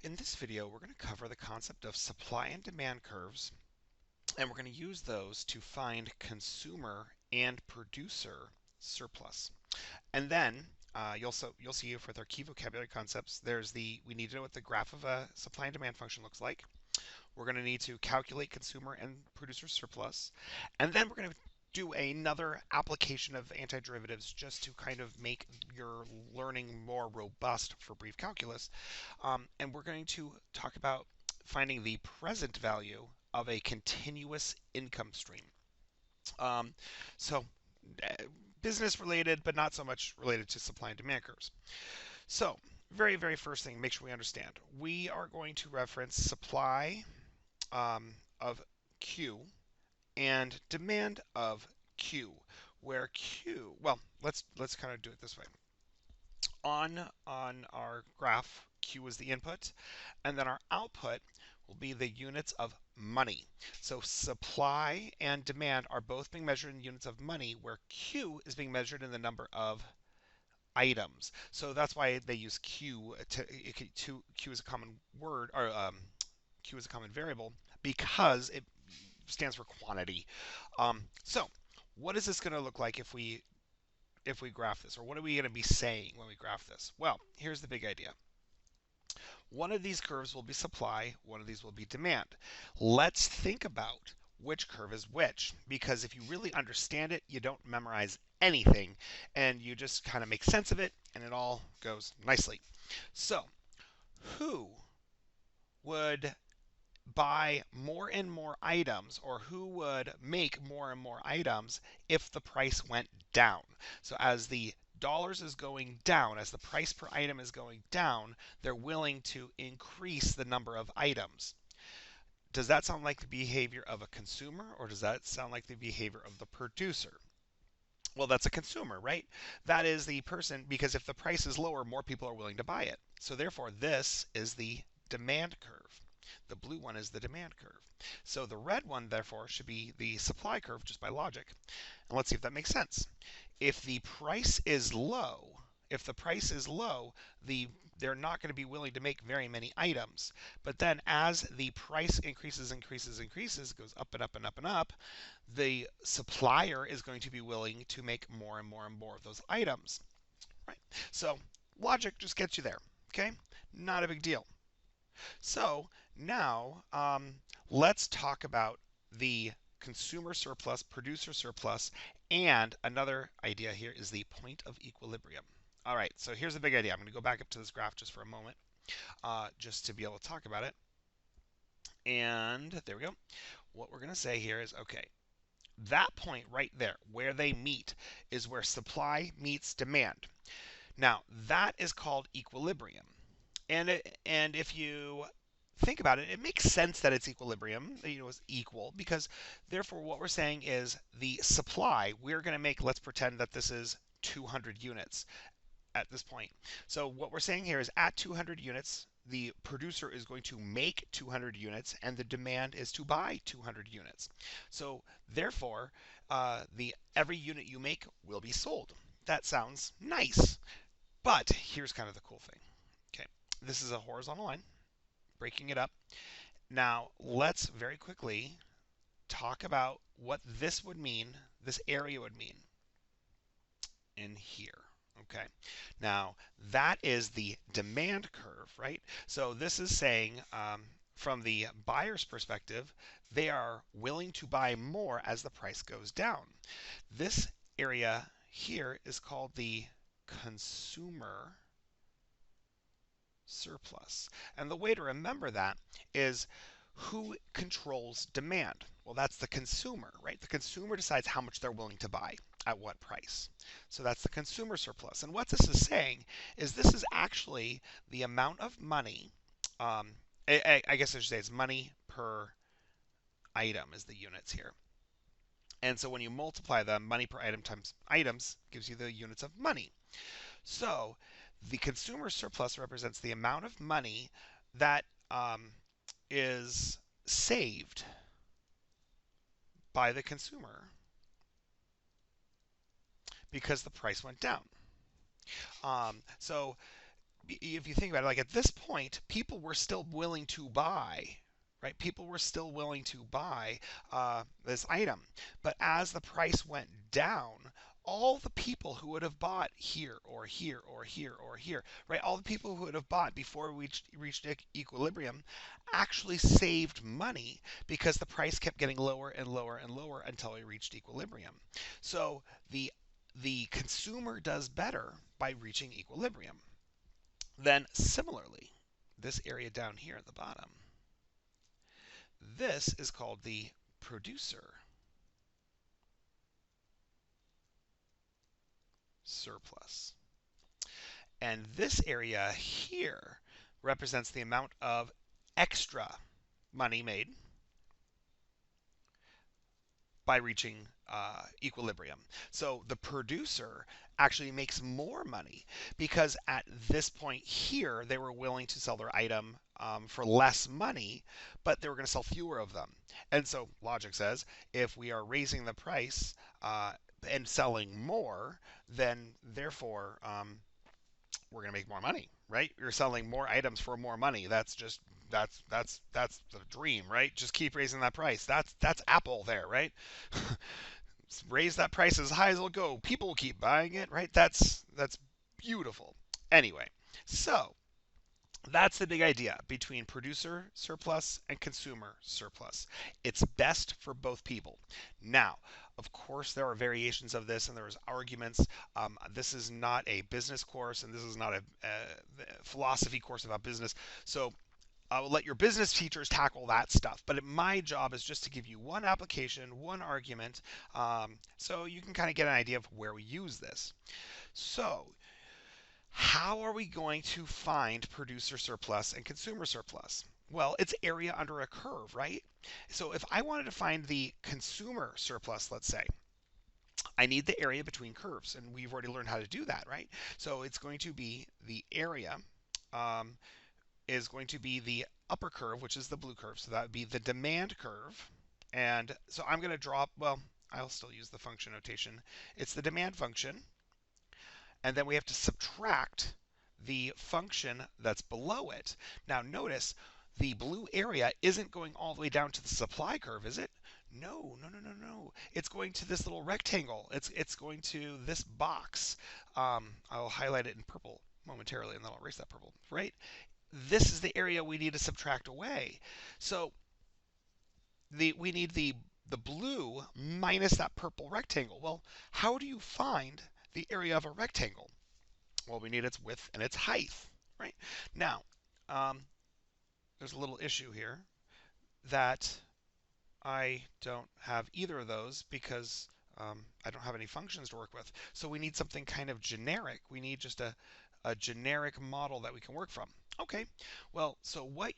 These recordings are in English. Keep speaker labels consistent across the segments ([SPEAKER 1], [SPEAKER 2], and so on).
[SPEAKER 1] In this video, we're going to cover the concept of supply and demand curves, and we're going to use those to find consumer and producer surplus. And then you'll see with our key vocabulary concepts, we need to know what the graph of a supply and demand function looks like. We're going to need to calculate consumer and producer surplus, and then we're going to do another application of antiderivatives just to kind of make your learning more robust for brief calculus. And we're going to talk about finding the present value of a continuous income stream. Um, so, uh, business related, but not so much related to supply and demand curves. So, very first thing, make sure we understand. We are going to reference supply of Q and demand of Q, where Q, well, let's kind of do it this way. On our graph, Q is the input, and then our output will be the units of money. So supply and demand are both being measured in units of money, where Q is being measured in the number of items. So that's why they use Q Q is a common word, or Q is a common variable, because it stands for quantity. So what is this going to look like if we graph this, or what are we going to be saying when we graph this? Well, here's the big idea. One of these curves will be supply, one of these will be demand. Let's think about which curve is which, because if you really understand it, you don't memorize anything, and you just kind of make sense of it, and it all goes nicely. So, who would buy more and more items, or who would make more and more items if the price went down? So as the dollars is going down, as the price per item is going down, they're willing to increase the number of items. Does that sound like the behavior of a consumer, or does that sound like the behavior of the producer? Well, that's a consumer, right? That is the person, because if the price is lower, more people are willing to buy it. So therefore, this is the demand curve. The blue one is the demand curve. So the red one, therefore, should be the supply curve just by logic. And let's see if that makes sense. If the price is low, they're not going to be willing to make very many items. But then as the price increases, goes up and up and up and up, the supplier is going to be willing to make more and more and more of those items. Right? So logic just gets you there. Okay? Not a big deal. So now let's talk about the consumer surplus, producer surplus, and another idea here is the point of equilibrium. All right, so here's the big idea. I'm going to go back up to this graph just for a moment, just to be able to talk about it. And there we go. What we're going to say here is, okay, that point right there, where they meet, is where supply meets demand. Now, that is called equilibrium. And if you think about it, it makes sense that it's equilibrium, it's equal, because therefore what we're saying is the supply, we're going to make, let's pretend that this is 200 units at this point. So what we're saying here is at 200 units, the producer is going to make 200 units, and the demand is to buy 200 units. So therefore, every unit you make will be sold. That sounds nice, but here's kind of the cool thing. Okay, this is a horizontal line, breaking it up. Now, let's very quickly talk about what this would mean, this area would mean in here. Okay, now that is the demand curve, right? So this is saying from the buyer's perspective, they are willing to buy more as the price goes down. This area here is called the consumer surplus. And the way to remember that is who controls demand? Well, that's the consumer, right? The consumer decides how much they're willing to buy at what price. So that's the consumer surplus. And what this is saying is this is actually the amount of money, I guess I should say it's money per item is the units here. And so when you multiply the money per item times items, gives you the units of money. So the consumer surplus represents the amount of money that is saved by the consumer because the price went down. So if you think about it, like at this point, people were still willing to buy, right? People were still willing to buy this item. But as the price went down, all the people who would have bought here or here or here or here, right? All the people who would have bought before we reached equilibrium actually saved money because the price kept getting lower and lower and lower until we reached equilibrium. So the consumer does better by reaching equilibrium. Then similarly, this area down here at the bottom, this is called the producer surplus. And this area here represents the amount of extra money made by reaching equilibrium. So the producer actually makes more money because at this point here, they were willing to sell their item for less money, but they were going to sell fewer of them. And so logic says if we are raising the price and selling more, then therefore we're going to make more money, right? You're selling more items for more money. That's the dream, right? Just keep raising that price. That's Apple there, right? Raise that price as high as it'll go. People will keep buying it, right? That's beautiful. Anyway, so that's the big idea between producer surplus and consumer surplus. It's best for both people. Now, of course, there are variations of this, and there's arguments. This is not a business course, and this is not a philosophy course about business. So I will let your business teachers tackle that stuff. But my job is just to give you one application, one argument, so you can kind of get an idea of where we use this. So how are we going to find producer surplus and consumer surplus? Well, it's area under a curve, right? So if I wanted to find the consumer surplus, let's say, I need the area between curves, and we've already learned how to do that, right? So it's going to be the area um, is going to be the upper curve, which is the blue curve. So that would be the demand curve. And so I'm going to drop, well, I'll still use the function notation. It's the demand function. And then we have to subtract the function that's below it. Now notice the blue area isn't going all the way down to the supply curve, is it? No, no, no, no, no. It's going to this little rectangle. It's going to this box. I'll highlight it in purple momentarily, and then I'll erase that purple, right? This is the area we need to subtract away. So we need the blue minus that purple rectangle. Well, how do you find the area of a rectangle? Well, we need its width and its height, right? Now, there's a little issue here that I don't have either of those because I don't have any functions to work with. So we need something kind of generic. We need just a generic model that we can work from. Okay, well, so what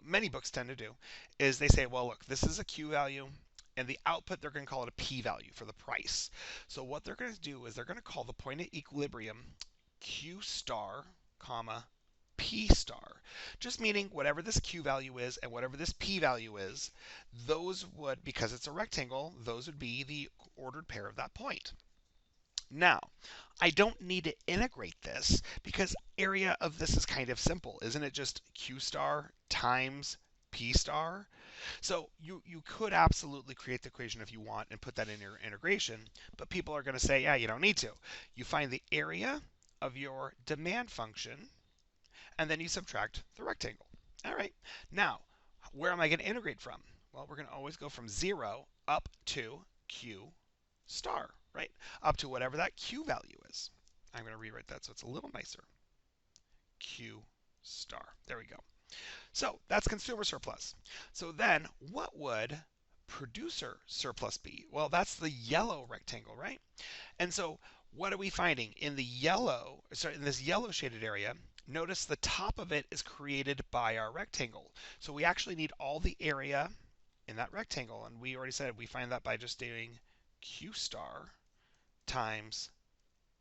[SPEAKER 1] many books tend to do is they say, well, look, this is a Q value, and the output, they're going to call it a P value for the price. So what they're going to do is they're going to call the point of equilibrium Q star, comma, P star, just meaning whatever this Q value is and whatever this P value is, those would, because it's a rectangle, those would be the ordered pair of that point. Now, I don't need to integrate this because area of this is kind of simple. Isn't it just Q star times P star? So you could absolutely create the equation if you want and put that in your integration, but people are going to say, yeah, you don't need to. You find the area of your demand function, and then you subtract the rectangle. All right. Now, where am I going to integrate from? Well, we're going to always go from 0 up to Q star, right? Up to whatever that Q value is. I'm going to rewrite that so it's a little nicer. Q star. There we go. So that's consumer surplus. So then what would producer surplus be? Well, that's the yellow rectangle, right? And so what are we finding? In the yellow, sorry, in this yellow shaded area, notice the top of it is created by our rectangle. So we actually need all the area in that rectangle. And we already said we find that by just doing Q star times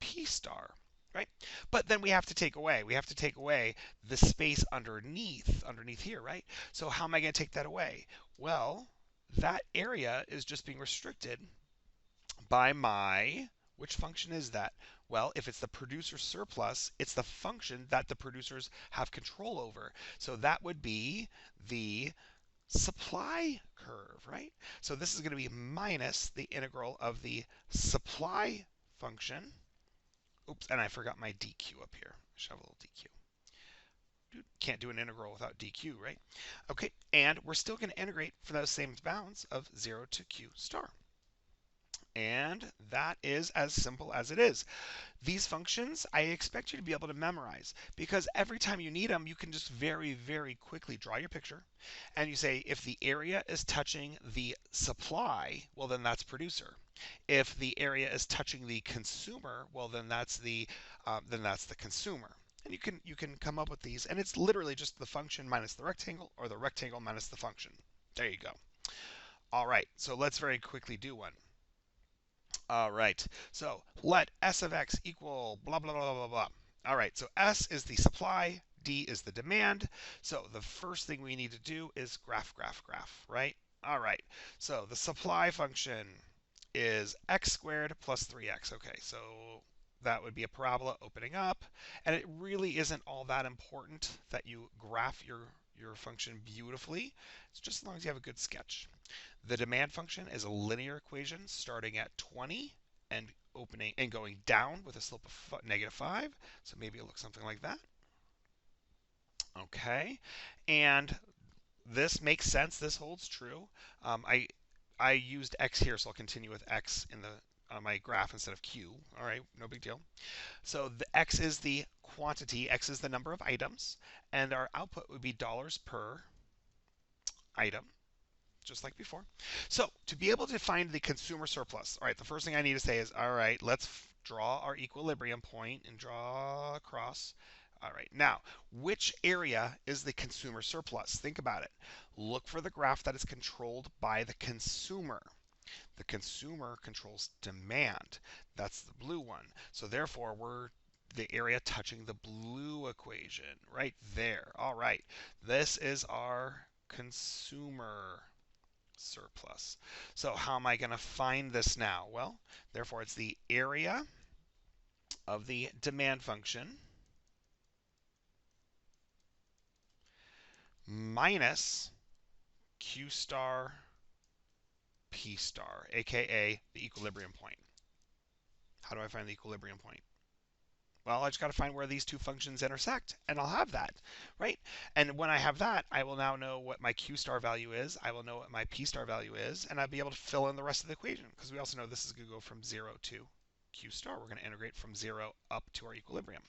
[SPEAKER 1] P star, right? But then we have to take away the space underneath here, right? So how am I going to take that away? Well, that area is just being restricted by my, which function is that? Well, if it's the producer surplus, it's the function that the producers have control over. So that would be the supply curve, right? So this is going to be minus the integral of the supply function. Oops, and I forgot my dq up here. I should have a little dq. Can't do an integral without dq, right? Okay, and we're still going to integrate for those same bounds of 0 to q star. And that is as simple as it is. These functions, I expect you to be able to memorize because every time you need them, you can just very, very quickly draw your picture. And you say, if the area is touching the supply, well, then that's producer. If the area is touching the consumer, well, then that's the consumer. And you can come up with these, and it's literally just the function minus the rectangle, or the rectangle minus the function. There you go. All right, so let's very quickly do one. All right, so let S of x equal blah, blah, blah, blah, blah. All right, so S is the supply, D is the demand. So the first thing we need to do is graph, graph, graph, right? All right, so the supply function is x squared plus 3x. Okay, so that would be a parabola opening up, and it really isn't all that important that you graph your function beautifully. It's just as long as you have a good sketch. The demand function is a linear equation starting at 20 and opening and going down with a slope of -5. So maybe it looks something like that. Okay, and this makes sense. This holds true. I used x here, so I'll continue with x in the my graph instead of q. All right, no big deal. So the x is the quantity, x is the number of items, and our output would be dollars per item, just like before. So to be able to find the consumer surplus, all right, the first thing I need to say is, all right, let's draw our equilibrium point and draw across. All right, now, which area is the consumer surplus? Think about it. Look for the graph that is controlled by the consumer. The consumer controls demand. That's the blue one. So therefore, we're the area touching the blue equation right there. All right, this is our consumer surplus. So how am I going to find this now? Well, therefore it's the area of the demand function minus Q star P star, aka the equilibrium point. How do I find the equilibrium point? Well, I just got to find where these two functions intersect, and I'll have that, right? And when I have that, I will now know what my Q star value is, I will know what my P star value is, and I'll be able to fill in the rest of the equation, because we also know this is going to go from 0 to Q star. We're going to integrate from 0 up to our equilibrium.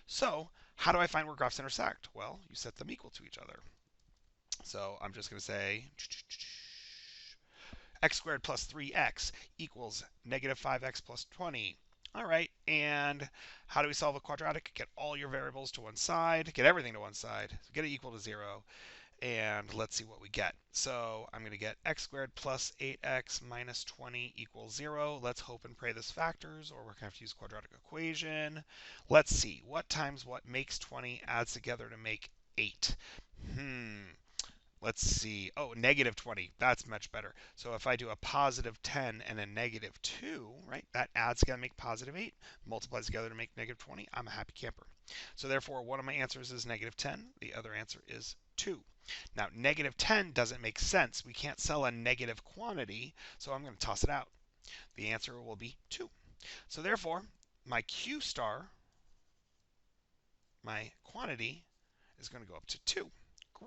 [SPEAKER 1] So how do I find where graphs intersect? Well, you set them equal to each other. So I'm just going to say x squared plus 3x equals negative 5x plus 20. All right, and how do we solve a quadratic? Get all your variables to one side, get everything to one side, get it equal to 0, and let's see what we get. So I'm going to get x squared plus 8x minus 20 equals 0. Let's hope and pray this factors, or we're going to have to use quadratic equation. Let's see, what times what makes 20 adds together to make 8? Let's see. Oh, negative 20. That's much better. So if I do a positive 10 and a negative 2, right, that adds together to make positive 8, multiplies together to make negative 20. I'm a happy camper. So therefore, one of my answers is negative 10. The other answer is 2. Now, negative 10 doesn't make sense. We can't sell a negative quantity, so I'm going to toss it out. The answer will be 2. So therefore, my Q star, my quantity, is going to go up to 2.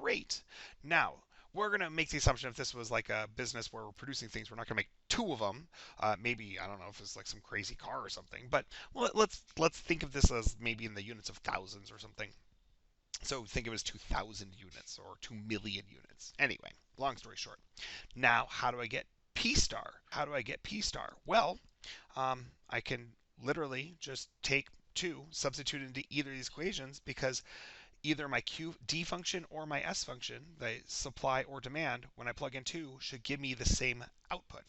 [SPEAKER 1] Great. Now, we're going to make the assumption if this was like a business where we're producing things, we're not going to make 2 of them. Maybe, I don't know if it's like some crazy car or something. But let's think of this as maybe in the units of thousands or something. So think of it as 2,000 units or 2 million units. Anyway, long story short. Now, how do I get P star? How do I get P star? Well, I can literally just take 2, substitute into either of these equations, because either my D function or my S function, the supply or demand, when I plug in 2, should give me the same output.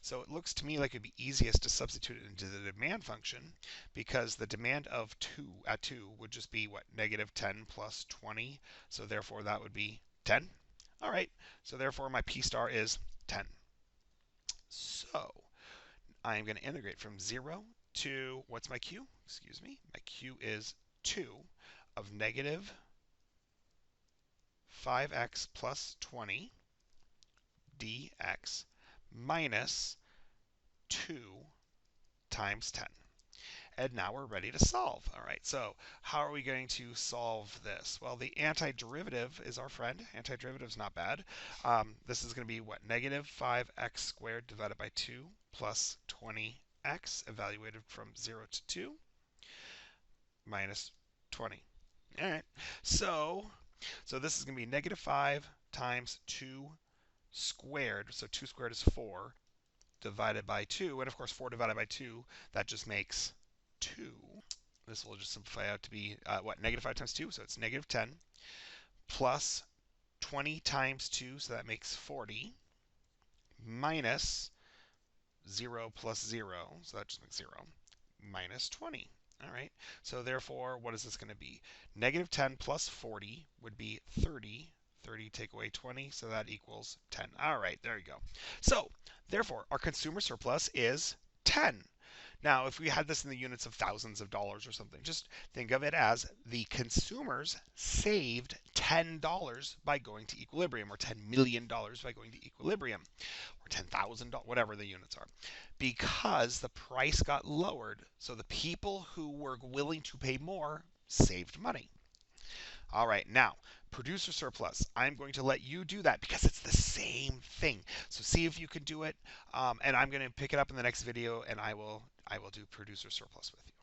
[SPEAKER 1] So it looks to me like it'd be easiest to substitute it into the demand function, because the demand of 2 at 2 would just be what, negative 10 plus 20. So therefore that would be 10. All right, so therefore my P star is 10. So I'm going to integrate from 0 to, what's my Q? Excuse me. My Q is 2 of negative 5x plus 20 dx minus 2 times 10. And now we're ready to solve. All right, so how are we going to solve this? Well, the antiderivative is our friend. Antiderivative is not bad. This is going to be what? Negative 5x squared divided by 2 plus 20x evaluated from 0 to 2 minus 20. All right, so this is going to be negative 5 times 2 squared. So 2 squared is 4 divided by 2. And of course, 4 divided by 2, that just makes 2. This will just simplify out to be, what, negative 5 times 2, so it's negative 10, plus 20 times 2, so that makes 40, minus 0 plus 0, so that just makes 0, minus 20. All right, so therefore, what is this going to be? Negative 10 plus 40 would be 30. 30 take away 20, so that equals 10. All right, there you go. So, therefore, our consumer surplus is 10. Now, if we had this in the units of thousands of dollars or something, just think of it as the consumers saved $10 by going to equilibrium, or $10 million by going to equilibrium, or $10,000, whatever the units are, because the price got lowered. So the people who were willing to pay more saved money. All right, now, producer surplus. I'm going to let you do that because it's the same thing. So see if you can do it, and I'm going to pick it up in the next video, and I will do producer surplus with you.